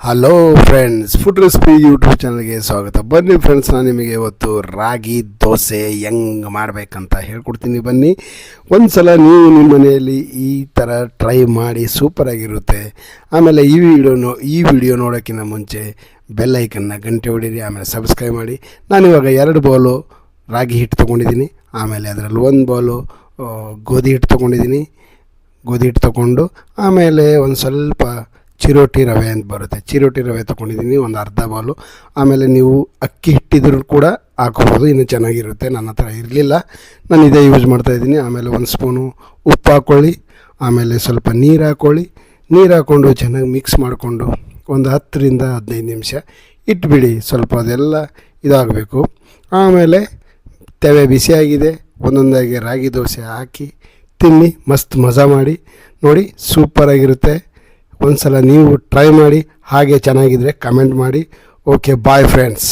Hello friends, food recipe YouTube ಚಾನಲ್ಗೆ ಸ್ವಾಗತ. ಬನ್ನಿ ಫ್ರೆಂಡ್ಸ್, ನಾನು ನಿಮಗೆ ಇವತ್ತು ರಾಗಿ ದೋಸೆ ಹೆಂಗೆ ಮಾಡಬೇಕಂತ ಹೇಳ್ಕೊಡ್ತೀನಿ. ಬನ್ನಿ, ಒಂದು ಸಲ ನೀವು ನಿಮ್ಮ ಮನೆಯಲ್ಲಿ ಈ ಥರ ಟ್ರೈ ಮಾಡಿ, ಸೂಪರಾಗಿರುತ್ತೆ. ಆಮೇಲೆ ಈ ವಿಡಿಯೋ ನೋಡೋಕ್ಕಿಂತ ಮುಂಚೆ ಬೆಲ್ ಐಕನ್ನ ಗಂಟೆ ಹೊಡೀರಿ, ಆಮೇಲೆ ಸಬ್ಸ್ಕ್ರೈಬ್ ಮಾಡಿ. ನಾನಿವಾಗ 2 ಬೌಲು ರಾಗಿ ಹಿಟ್ಟು ತೊಗೊಂಡಿದ್ದೀನಿ. ಆಮೇಲೆ ಅದರಲ್ಲಿ 1 ಬೌಲು ಗೋಧಿ ಹಿಟ್ಟು ತೊಗೊಂಡಿದ್ದೀನಿ. ಗೋಧಿ ಹಿಟ್ಟು ತೊಗೊಂಡು ಆಮೇಲೆ ಒಂದು ಸ್ವಲ್ಪ ಚಿರೋಟಿ ರವೆ ಅಂತ ಬರುತ್ತೆ, ಚಿರೋಟಿ ರವೆ ತೊಗೊಂಡಿದ್ದೀನಿ, ಒಂದು ಅರ್ಧ ಬೌಲು. ಆಮೇಲೆ ನೀವು ಅಕ್ಕಿ ಹಿಟ್ಟಿದ್ರು ಕೂಡ ಹಾಕೋಬೋದು, ಇನ್ನೂ ಚೆನ್ನಾಗಿರುತ್ತೆ. ನನ್ನ ಹತ್ರ ಇರಲಿಲ್ಲ, ನಾನು ಇದೇ ಯೂಸ್ ಮಾಡ್ತಾಯಿದ್ದೀನಿ. ಆಮೇಲೆ 1 ಸ್ಪೂನು ಉಪ್ಪು ಹಾಕ್ಕೊಳ್ಳಿ. ಆಮೇಲೆ ಸ್ವಲ್ಪ ನೀರು ಹಾಕ್ಕೊಳ್ಳಿ. ನೀರು ಹಾಕ್ಕೊಂಡು ಚೆನ್ನಾಗಿ ಮಿಕ್ಸ್ ಮಾಡಿಕೊಂಡು ಒಂದು 10 ರಿಂದ 15 ನಿಮಿಷ ಇಟ್ಬಿಡಿ. ಸ್ವಲ್ಪ ಅದೆಲ್ಲ ಇದಾಗಬೇಕು. ಆಮೇಲೆ ತವೆ ಬಿಸಿಯಾಗಿದೆ, ಒಂದೊಂದಾಗಿ ರಾಗಿ ದೋಸೆ ಹಾಕಿ ತಿನ್ನಿ, ಮಸ್ತ್ ಮಜಾ ಮಾಡಿ ನೋಡಿ, ಸೂಪರಾಗಿರುತ್ತೆ. ಒಂದು ಸಲ ನೀವು ಟ್ರೈ ಮಾಡಿ, ಹಾಗೆ ಚೆನ್ನಾಗಿದ್ದರೆ ಕಮೆಂಟ್ ಮಾಡಿ. Okay, bye friends.